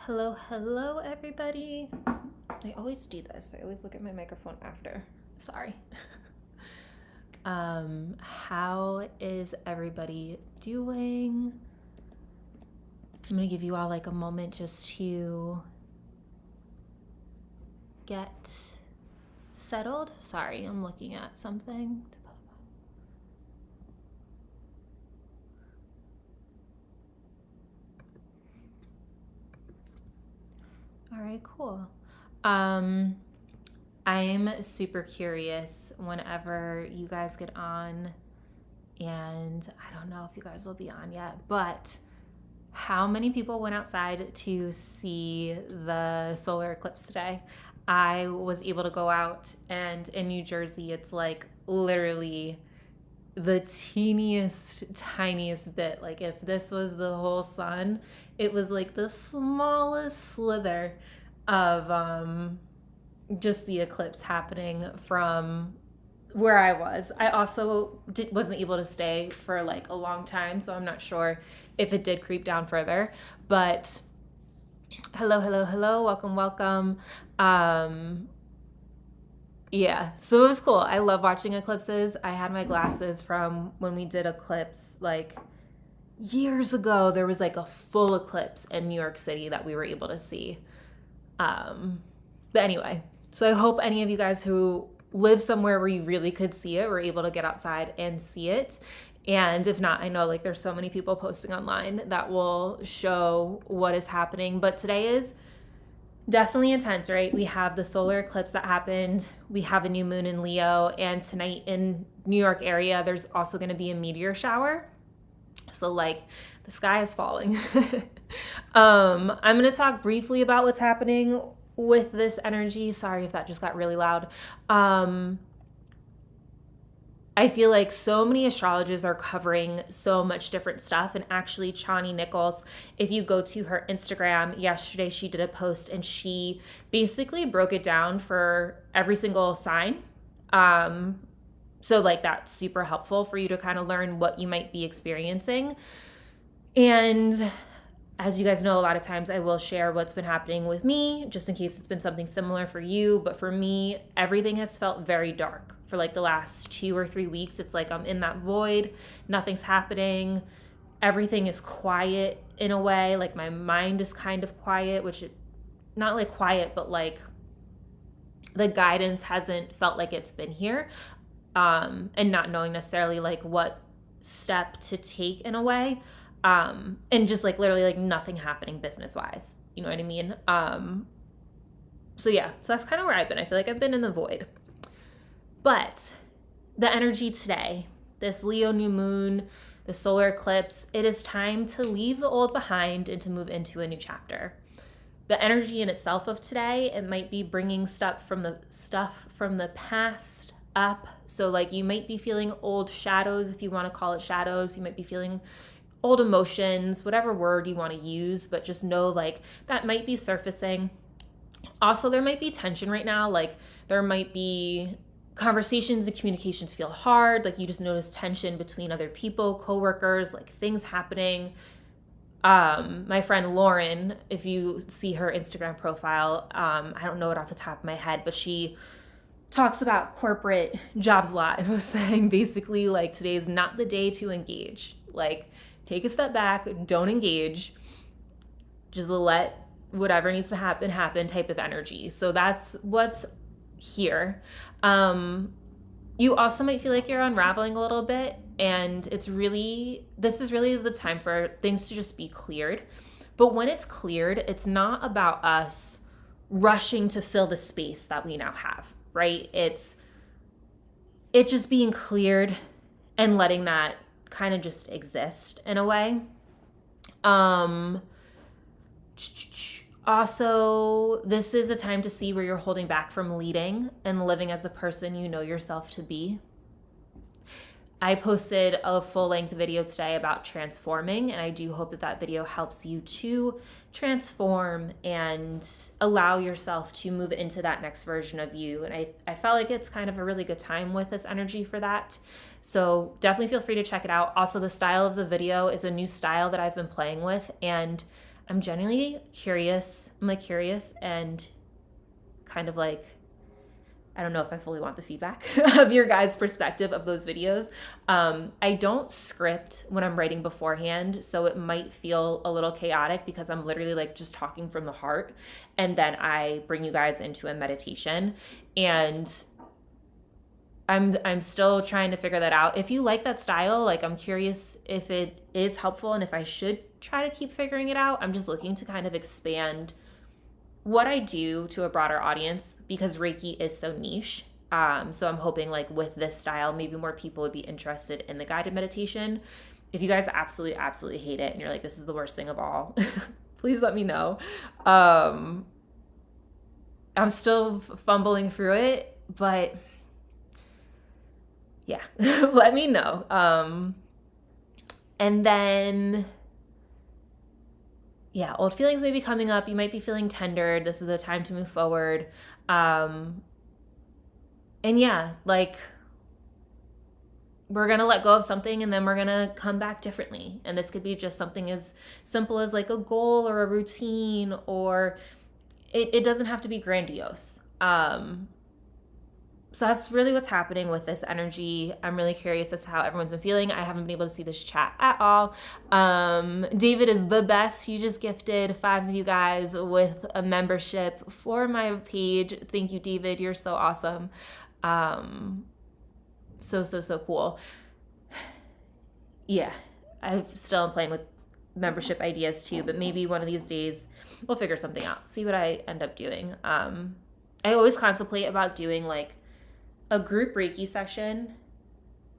Hello, hello, everybody. I always do this. I always look at my microphone after. Sorry. How is everybody doing? I'm gonna give you all like a moment just to get settled. Sorry, I'm looking at something. All right, cool. I'm super curious whenever you guys get on, and I don't know if you guys will be on yet, but how many people went outside to see the solar eclipse today? I was able to go out, and in New Jersey, it's like literally the teeniest, tiniest bit. Like if this was the whole sun, it was like the smallest slither of just the eclipse happening from where I was. I also wasn't able to stay for like a long time, so I'm not sure if it did creep down further. But hello, hello, hello, welcome. Yeah, so it was cool. I love watching eclipses. I had my glasses from when we did Eclipse like years ago. There was like a full eclipse in New York City that we were able to see. But anyway, so I hope any of you guys who live somewhere where you really could see it were able to get outside and see it. And if not, I know like there's so many people posting online that will show what is happening. But today is definitely intense, right? We have the solar eclipse that happened. We have a new moon in Leo. And tonight in New York area, there's also going to be a meteor shower. So like the sky is falling. I'm going to talk briefly about what's happening with this energy. Sorry if that just got really loud. I feel like so many astrologers are covering so much different stuff. And actually, Chani Nichols, if you go to her Instagram, yesterday she did a post and she basically broke it down for every single sign. So like that's super helpful for you to kind of learn what you might be experiencing. And as you guys know, a lot of times I will share what's been happening with me, just in case it's been something similar for you. But for me, everything has felt very dark for like the last 2 or 3 weeks. It's like I'm in that void, nothing's happening. Everything is quiet in a way. Like my mind is kind of quiet, not like quiet, but like the guidance hasn't felt like it's been here. And not knowing necessarily like what step to take in a way. And just like literally like nothing happening business wise, you know what I mean? So yeah, so that's kind of where I've been. I feel like I've been in the void. But the energy today, this Leo new moon, the solar eclipse, it is time to leave the old behind and to move into a new chapter. The energy in itself of today, it might be bringing stuff from the past up. So like you might be feeling old shadows, if you want to call it shadows. You might be feeling old emotions, whatever word you want to use, but just know like that might be surfacing. Also, there might be tension right now. Like there might be conversations and communications feel hard. Like you just notice tension between other people, coworkers, like things happening. My friend Lauren, if you see her Instagram profile, I don't know it off the top of my head, but she talks about corporate jobs a lot and was saying basically like today is not the day to engage. Like take a step back, don't engage, just let whatever needs to happen type of energy. So that's what's here. You also might feel like you're unraveling a little bit, and this is really the time for things to just be cleared. But when it's cleared, it's not about us rushing to fill the space that we now have, right? It's just being cleared and letting that kind of just exist in a way. Also, this is a time to see where you're holding back from leading and living as the person you know yourself to be. I posted a full-length video today about transforming, and I do hope that that video helps you to transform and allow yourself to move into that next version of you. And I felt like it's kind of a really good time with this energy for that. So definitely feel free to check it out. Also, the style of the video is a new style that I've been playing with, and I'm genuinely curious. I'm like curious and kind of like, I don't know if I fully want the feedback of your guys' perspective of those videos. I don't script when I'm writing beforehand, so it might feel a little chaotic because I'm literally like just talking from the heart, and then I bring you guys into a meditation, and I'm still trying to figure that out. If you like that style, like I'm curious if it is helpful and if I should try to keep figuring it out. I'm just looking to kind of expand what I do to a broader audience because Reiki is so niche. So I'm hoping like with this style, maybe more people would be interested in the guided meditation. If you guys absolutely hate it and you're like, this is the worst thing of all, please let me know. I'm still fumbling through it, but yeah, let me know. And then, yeah, old feelings may be coming up. You might be feeling tendered. This is a time to move forward. And yeah, like we're going to let go of something and then we're going to come back differently. And this could be just something as simple as like a goal or a routine, or it doesn't have to be grandiose. So that's really what's happening with this energy. I'm really curious as to how everyone's been feeling. I haven't been able to see this chat at all. David is the best. He just gifted 5 of you guys with a membership for my page. Thank you, David. You're so awesome. So cool. Yeah, I still am playing with membership ideas too, but maybe one of these days we'll figure something out. See what I end up doing. I always contemplate about doing like a group Reiki session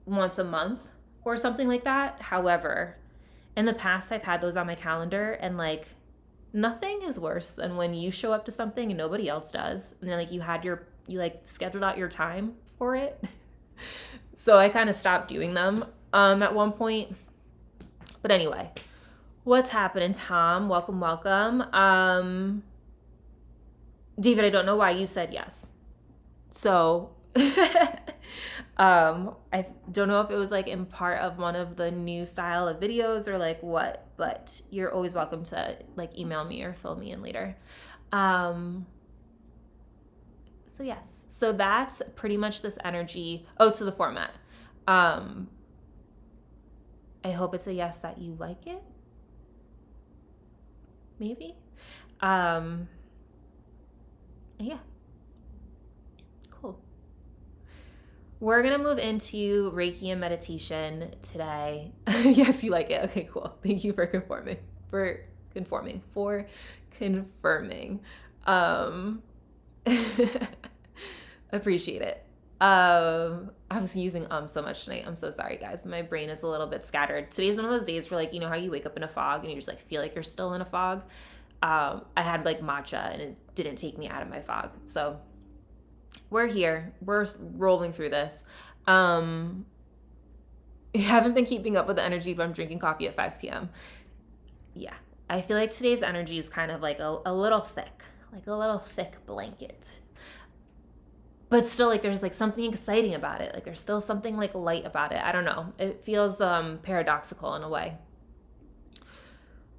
once a month or something like that. However, in the past I've had those on my calendar, and like nothing is worse than when you show up to something and nobody else does, and then like you like scheduled out your time for it. So I kind of stopped doing them at one point. But anyway, what's happening, Tom? Welcome. David, I don't know why you said yes. So I don't know if it was like in part of one of the new style of videos or like what, but you're always welcome to like email me or fill me in later. So yes, so that's pretty much this energy. Oh, to the format. I hope it's a yes that you like it. Maybe. Yeah. Cool. We're going to move into Reiki and meditation today. Yes, you like it. Okay, cool. Thank you for confirming. Appreciate it. I was using so much tonight. I'm so sorry, guys. My brain is a little bit scattered. Today's one of those days where like, you know how you wake up in a fog and you just like feel like you're still in a fog? I had like matcha and it didn't take me out of my fog. So we're here. We're rolling through this. I haven't been keeping up with the energy, but I'm drinking coffee at 5 p.m. Yeah. I feel like today's energy is kind of like a little thick, like a little thick blanket. But still, like, there's like something exciting about it. Like there's still something like light about it. I don't know. It feels paradoxical in a way.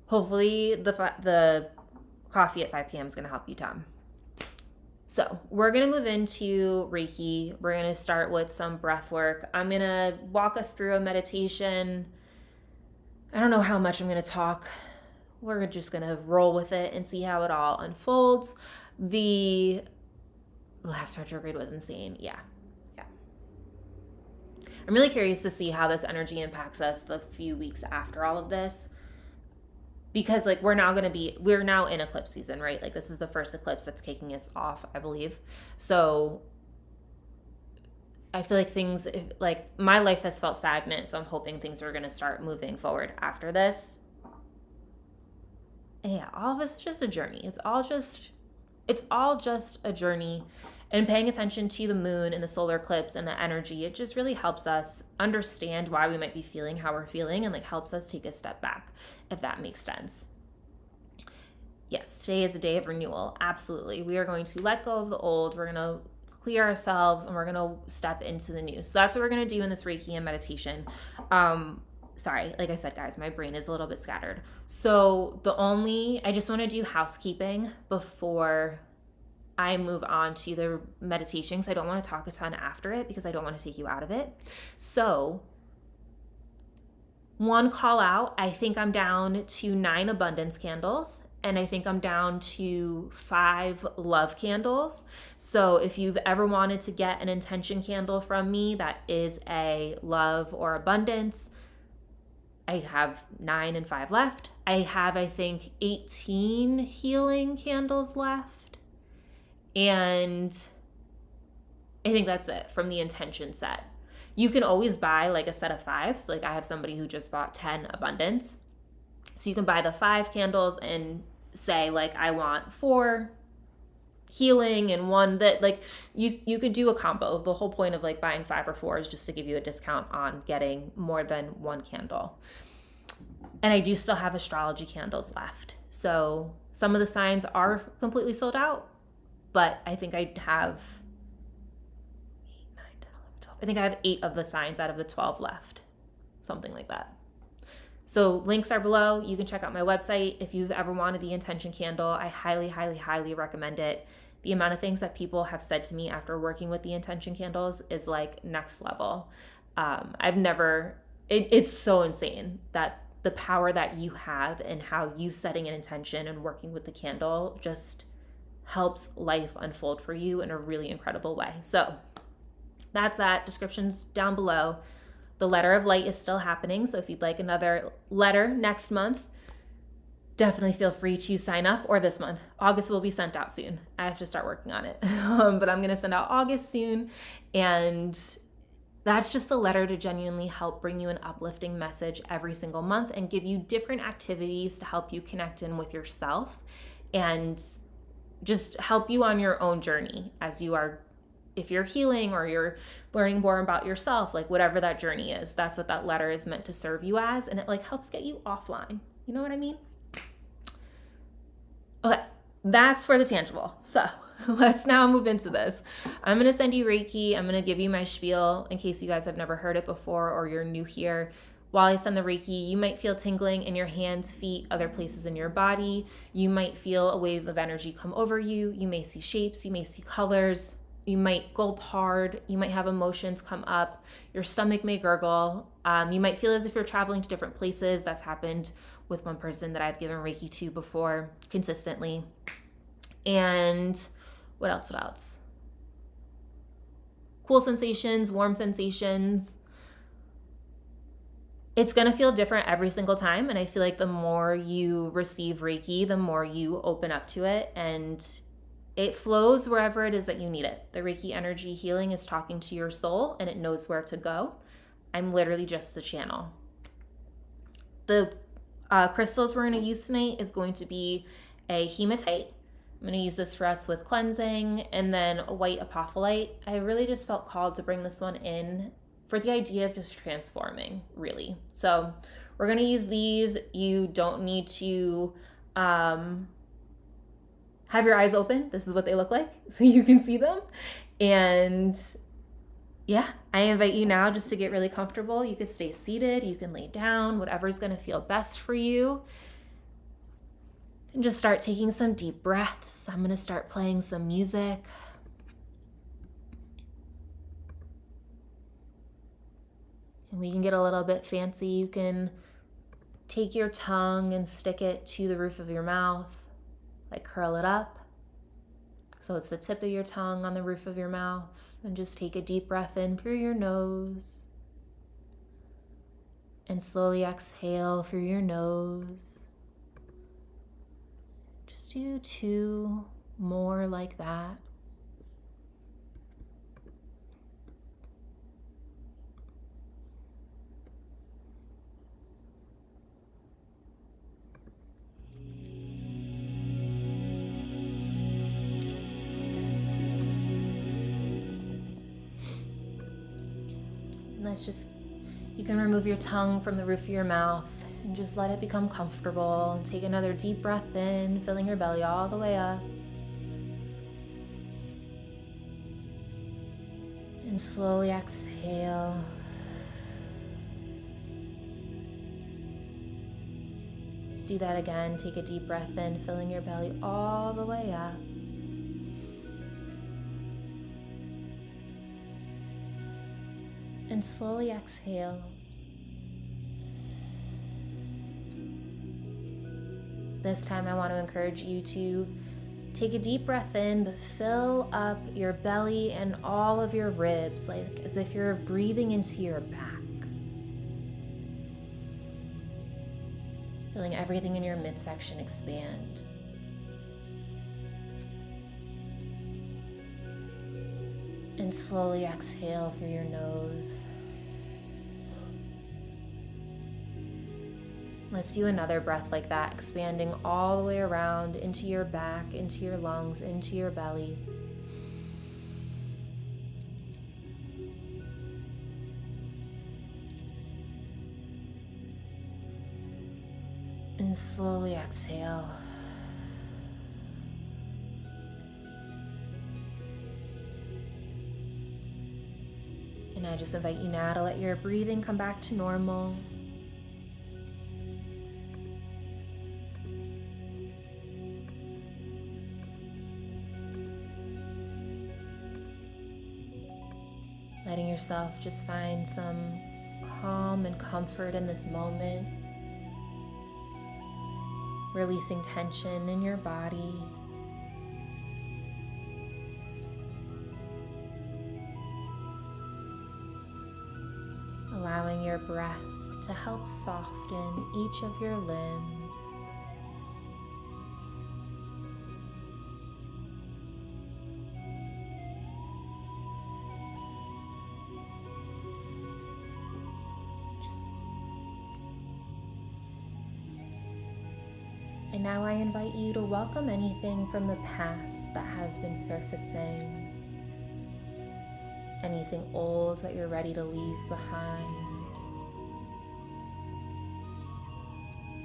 Hopefully the coffee at 5 p.m. is going to help you, Tom. So we're going to move into Reiki. We're going to start with some breath work. I'm going to walk us through a meditation. I don't know how much I'm going to talk. We're just going to roll with it and see how it all unfolds. The last retrograde was insane. Yeah. I'm really curious to see how this energy impacts us the few weeks after all of this. Because like we're now in eclipse season, right? Like this is the first eclipse that's kicking us off, I believe. So I feel like things, like my life has felt stagnant. So I'm hoping things are going to start moving forward after this. And yeah, all of us is just a journey. It's all just a journey. And paying attention to the moon and the solar eclipse and the energy, it just really helps us understand why we might be feeling how we're feeling, and like helps us take a step back, if that makes sense. Yes, today is a day of renewal. Absolutely. We are going to let go of the old. We're going to clear ourselves and we're going to step into the new. So that's what we're going to do in this Reiki and meditation. sorry, like I said, guys, my brain is a little bit scattered. So I just want to do housekeeping before I move on to the meditation, because I don't want to talk a ton after it because I don't want to take you out of it. So one call out, I think I'm down to 9 abundance candles, and I think I'm down to 5 love candles. So if you've ever wanted to get an intention candle from me that is a love or abundance, I have 9 and 5 left. I have, I think, 18 healing candles left. And I think that's it from the intention set. You can always buy like a set of 5. So like I have somebody who just bought 10 abundance. So you can buy the 5 candles and say like, I want 4 healing and 1 that, like, you could do a combo. The whole point of like buying 5 or 4 is just to give you a discount on getting more than 1 candle. And I do still have astrology candles left. So some of the signs are completely sold out, but I think I have 8 of the signs out of the 12 left, something like that. So links are below. You can check out my website. If you've ever wanted the intention candle, I highly, highly, highly recommend it. The amount of things that people have said to me after working with the intention candles is like next level. It's so insane that the power that you have and how you setting an intention and working with the candle just helps life unfold for you in a really incredible way. So that's that. Descriptions down below. The letter of light is still happening. So if you'd like another letter next month, definitely feel free to sign up, or this month. August will be sent out soon. I have to start working on it. But I'm going to send out August soon. And that's just a letter to genuinely help bring you an uplifting message every single month and give you different activities to help you connect in with yourself and just help you on your own journey as you are, if you're healing or you're learning more about yourself, like whatever that journey is, that's what that letter is meant to serve you as. And it like helps get you offline. You know what I mean? Okay, that's for the tangible. So let's now move into this. I'm going to send you Reiki. I'm going to give you my spiel in case you guys have never heard it before or you're new here. While I send the Reiki, you might feel tingling in your hands, feet, other places in your body. You might feel a wave of energy come over you. You may see shapes. You may see colors. You might gulp hard. You might have emotions come up. Your stomach may gurgle. You might feel as if you're traveling to different places. That's happened with one person that I've given Reiki to before consistently. And what else? Cool sensations, warm sensations. It's going to feel different every single time. And I feel like the more you receive Reiki, the more you open up to it, and it flows wherever it is that you need it. The Reiki energy healing is talking to your soul and it knows where to go. I'm literally just the channel. The crystals we're going to use tonight is going to be a hematite. I'm going to use this for us with cleansing, and then a white apophyllite. I really just felt called to bring this one in for the idea of just transforming, really. So we're going to use these. You don't need to have your eyes open. This is what they look like so you can see them. And yeah, I invite you now just to get really comfortable. You could stay seated, you can lay down, whatever's going to feel best for you. And just start taking some deep breaths. I'm going to start playing some music. And we can get a little bit fancy. You can take your tongue and stick it to the roof of your mouth, like curl it up. So it's the tip of your tongue on the roof of your mouth. And just take a deep breath in through your nose. And slowly exhale through your nose. Just do 2 more like that. You can remove your tongue from the roof of your mouth and just let it become comfortable. And take another deep breath in, filling your belly all the way up. And slowly exhale. Let's do that again. Take a deep breath in, filling your belly all the way up. And slowly exhale. This time I want to encourage you to take a deep breath in, but fill up your belly and all of your ribs, like as if you're breathing into your back. Feeling everything in your midsection expand. And slowly exhale through your nose. Let's do another breath like that, expanding all the way around into your back, into your lungs, into your belly. And slowly exhale. And I just invite you now to let your breathing come back to normal. Letting yourself just find some calm and comfort in this moment. Releasing tension in your body. Allowing your breath to help soften each of your limbs. And now I invite you to welcome anything from the past that has been surfacing. Anything old that you're ready to leave behind.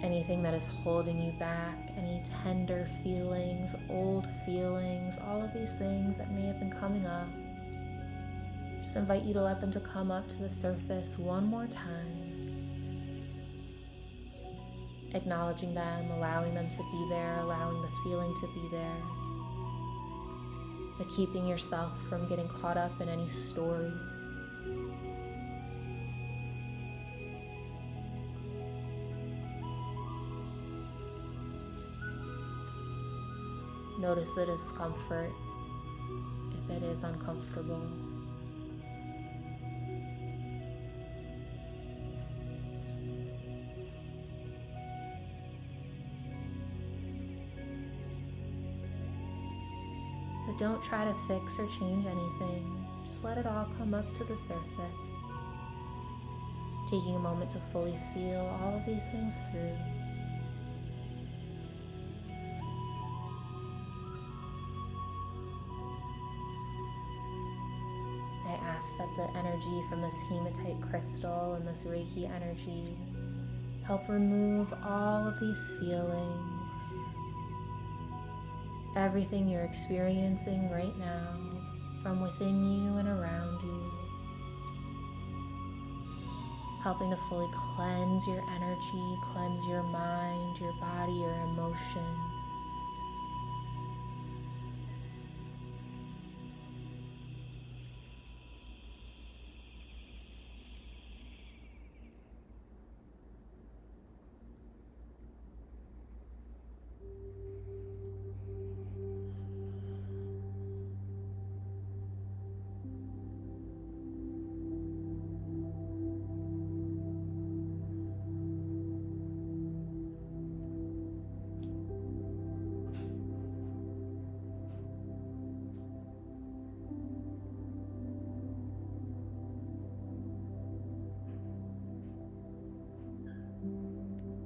Anything that is holding you back, any tender feelings, old feelings, all of these things that may have been coming up. Just invite you to let them to come up to the surface one more time. Acknowledging them, allowing them to be there, allowing the feeling to be there. But keeping yourself from getting caught up in any story. Notice the discomfort if it is uncomfortable. But don't try to fix or change anything. Just let it all come up to the surface. Taking a moment to fully feel all of these things through. I ask that the energy from this hematite crystal and this Reiki energy help remove all of these feelings. Everything you're experiencing right now from within you and around you. Helping to fully cleanse your energy, cleanse your mind, your body, your emotions.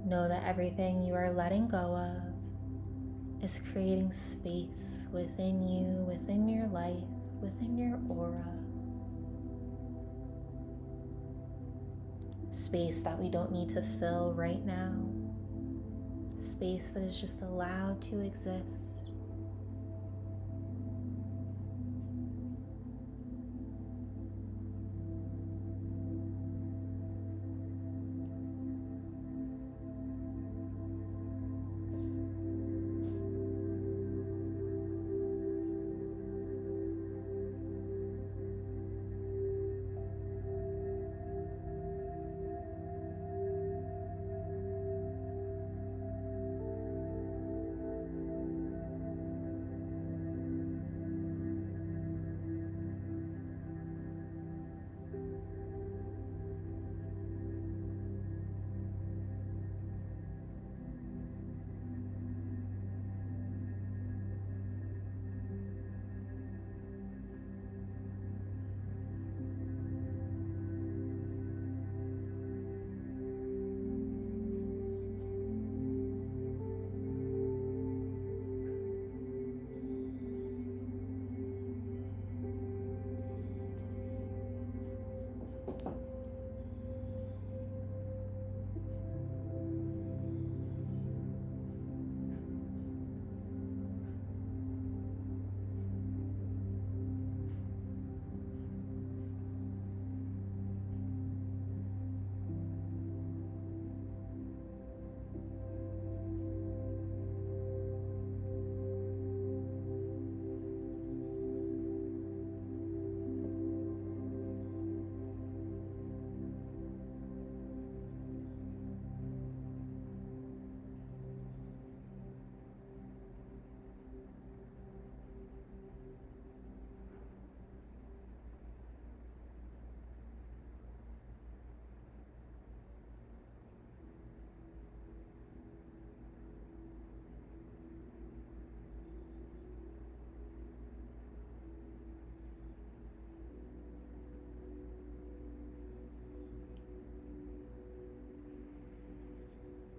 Know that everything you are letting go of is creating space within you, within your life, within your aura. Space that we don't need to fill right now. Space that is just allowed to exist.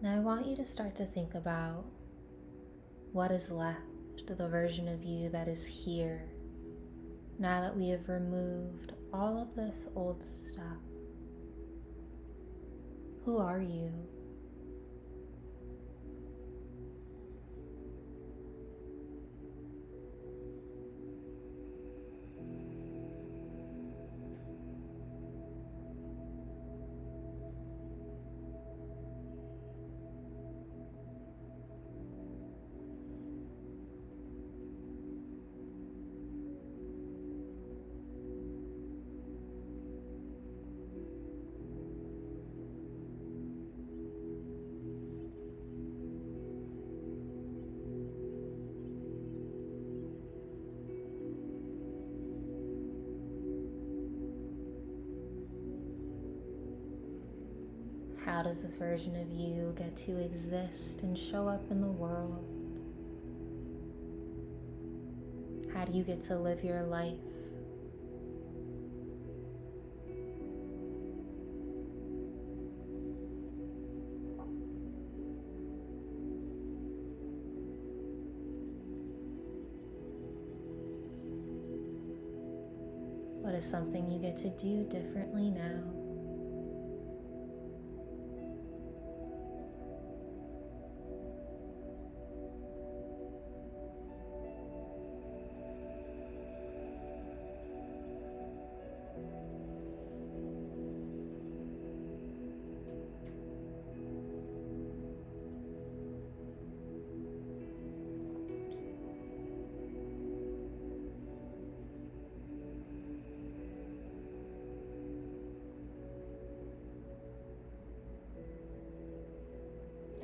Now I want you to start to think about what is left of the version of you that is here now that we have removed all of this old stuff. Who are you? How does this version of you get to exist and show up in the world? How do you get to live your life? What is something you get to do differently now?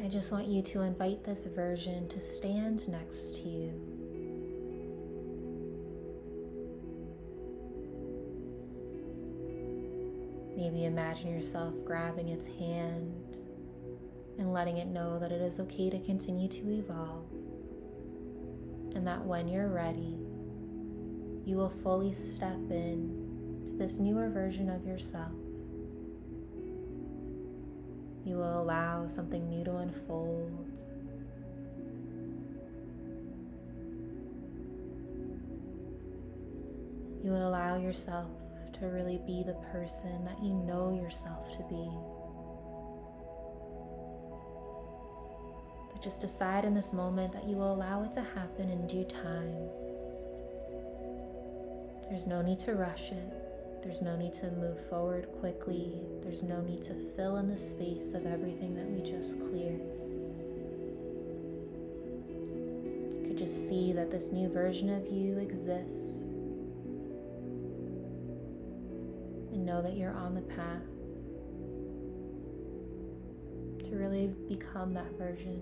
I just want you to invite this version to stand next to you. Maybe imagine yourself grabbing its hand and letting it know that it is okay to continue to evolve, and that when you're ready, you will fully step in to this newer version of yourself. You will allow something new to unfold. You will allow yourself to really be the person that you know yourself to be. But just decide in this moment that you will allow it to happen in due time. There's no need to rush it. There's no need to move forward quickly. There's no need to fill in the space of everything that we just cleared. You could just see that this new version of you exists. And know that you're on the path to really become that version.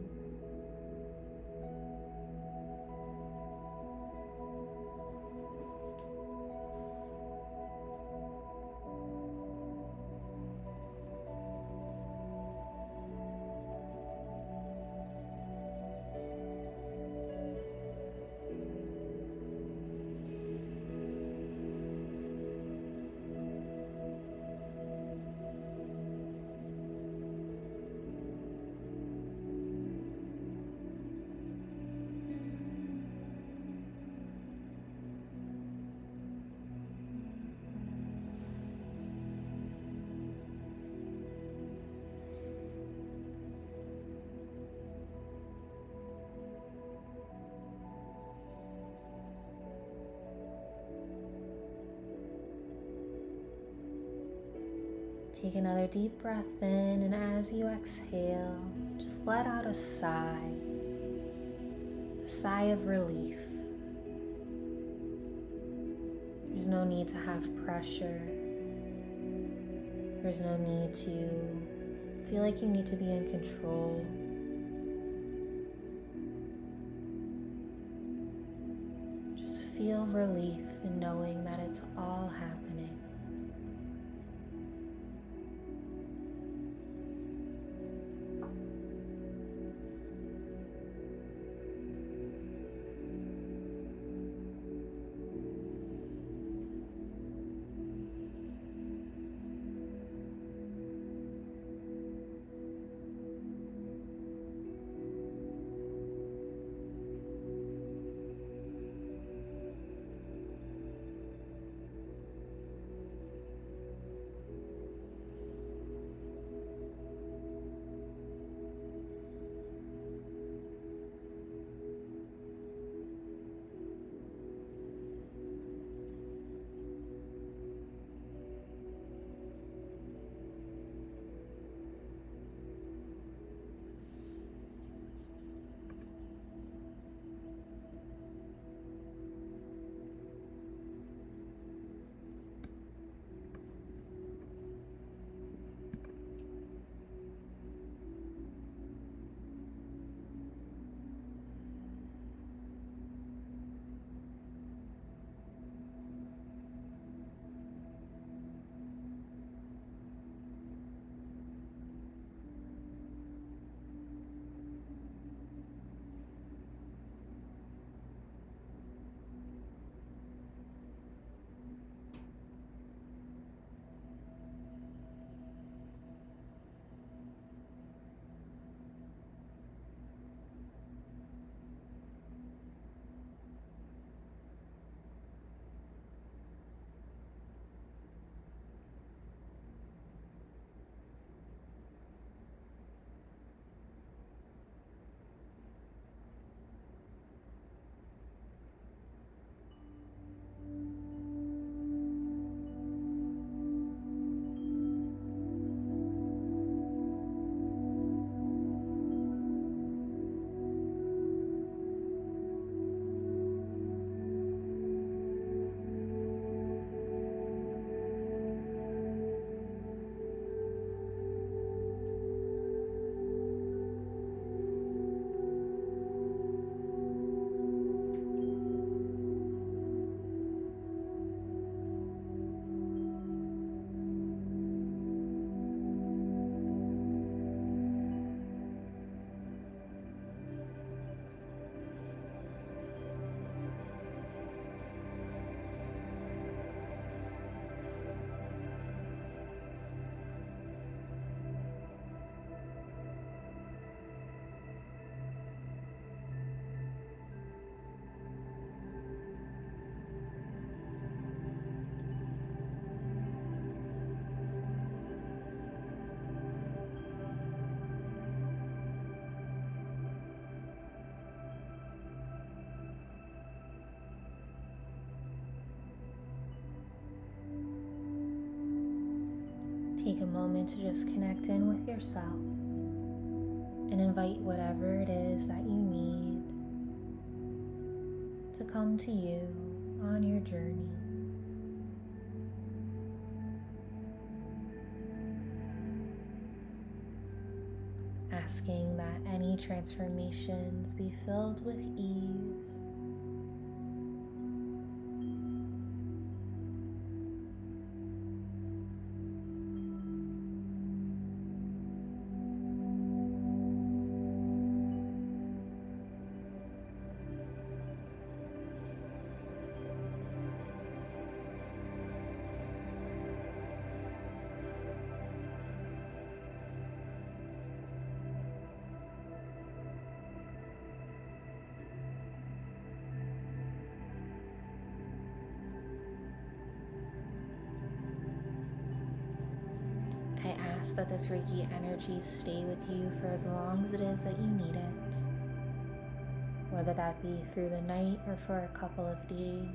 Take another deep breath in, and as you exhale, just let out a sigh of relief. There's no need to have pressure. There's no need to feel like you need to be in control. Just feel relief in knowing that it's all happening. moment to just connect in with yourself and invite whatever it is that you need to come to you on your journey. Asking that any transformations be filled with ease. I ask that this Reiki energy stay with you for as long as it is that you need it, whether that be through the night or for a couple of days.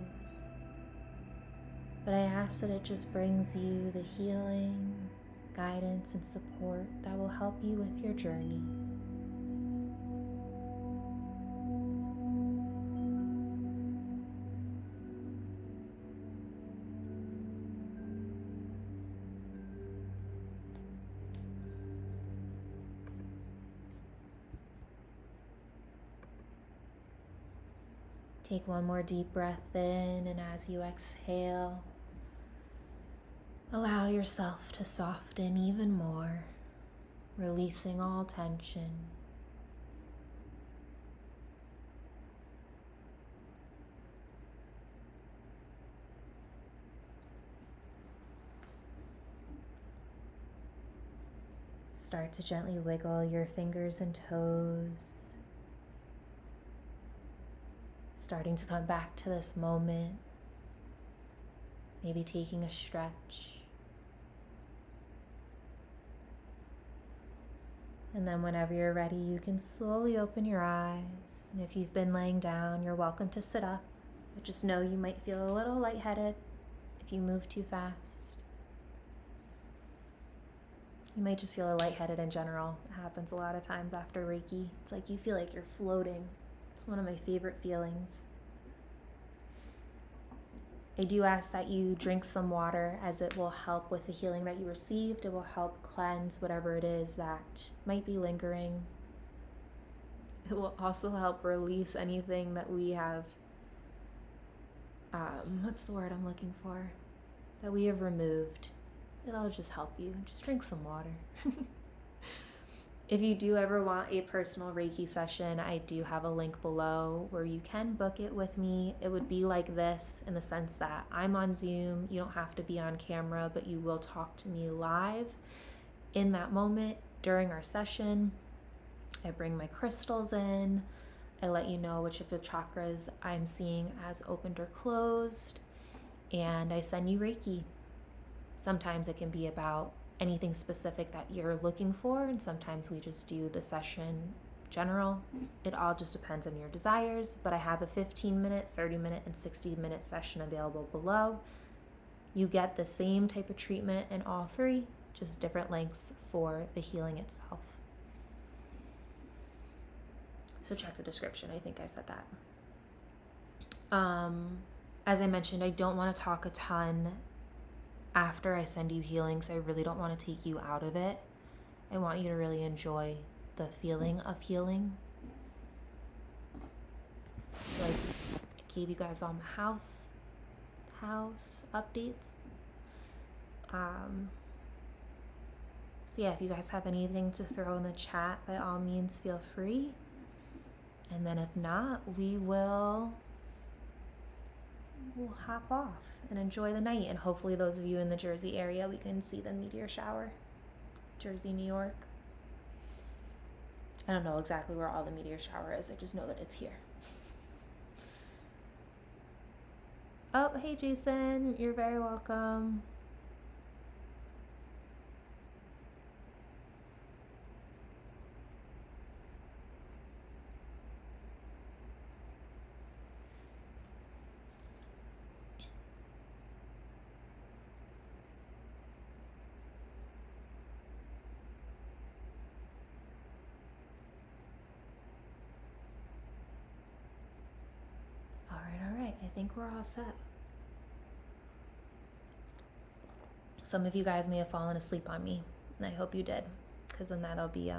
But I ask that it just brings you the healing, guidance, and support that will help you with your journey. Take one more deep breath in, and as you exhale, allow yourself to soften even more, releasing all tension. Start to gently wiggle your fingers and toes, starting to come back to this moment, maybe taking a stretch. And then whenever you're ready, you can slowly open your eyes. And if you've been laying down, you're welcome to sit up. But just know you might feel a little lightheaded if you move too fast. You might just feel lightheaded in general. It happens a lot of times after Reiki. It's like you feel like you're floating. It's one of my favorite feelings. I do ask that you drink some water, as it will help with the healing that you received. It will help cleanse whatever it is that might be lingering. It will also help release anything that we have, what's the word I'm looking for? That we have removed. It'll just help you. Just drink some water. If you do ever want a personal Reiki session, I do have a link below where you can book it with me. It would be like this, in the sense that I'm on Zoom. You don't have to be on camera, but you will talk to me live in that moment during our session. I bring my crystals in. I let you know which of the chakras I'm seeing as opened or closed, and I send you Reiki. Sometimes it can be about anything specific that you're looking for, and sometimes we just do the session general. It all just depends on your desires, but I have a 15-minute, 30-minute, and 60-minute session available below. You get the same type of treatment in all three, just different lengths for the healing itself. So check the description. I think I said that. As I mentioned, I don't want to talk a ton after I send you healing, so I really don't want to take you out of it. I want you to really enjoy the feeling of healing. So I gave you guys all the house updates. So yeah, if you guys have anything to throw in the chat, by all means feel free. And then if not, we'll hop off and enjoy the night. And hopefully those of you in the Jersey area, we can see the meteor shower. Jersey, New York. I don't know exactly where all the meteor shower is. I just know that it's here. Oh, hey Jason, you're very welcome. think we're all set. Some of you guys may have fallen asleep on me, and I hope you did, because then that'll be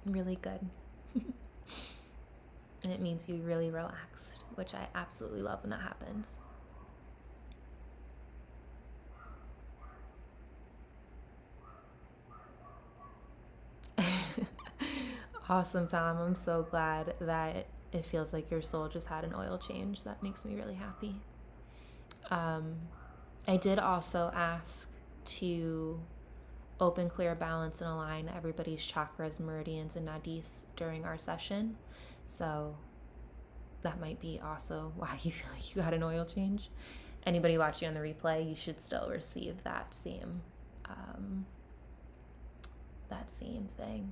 really good. And it means you really relaxed, which I absolutely love when that happens. Awesome, Tom. I'm so glad that it feels like your soul just had an oil change. That makes me really happy. I did also ask to open, clear, balance, and align everybody's chakras, meridians, and nadis during our session. So that might be also why you feel like you got an oil change. Anybody watching on the replay, you should still receive that same thing.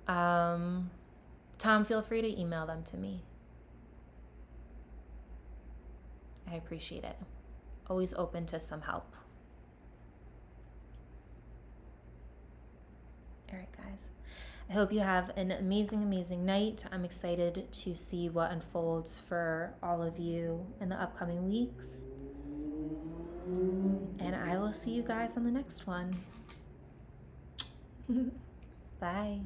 Tom, feel free to email them to me. I appreciate it. Always open to some help. All right, guys. I hope you have an amazing, amazing night. I'm excited to see what unfolds for all of you in the upcoming weeks. And I will see you guys on the next one. Bye.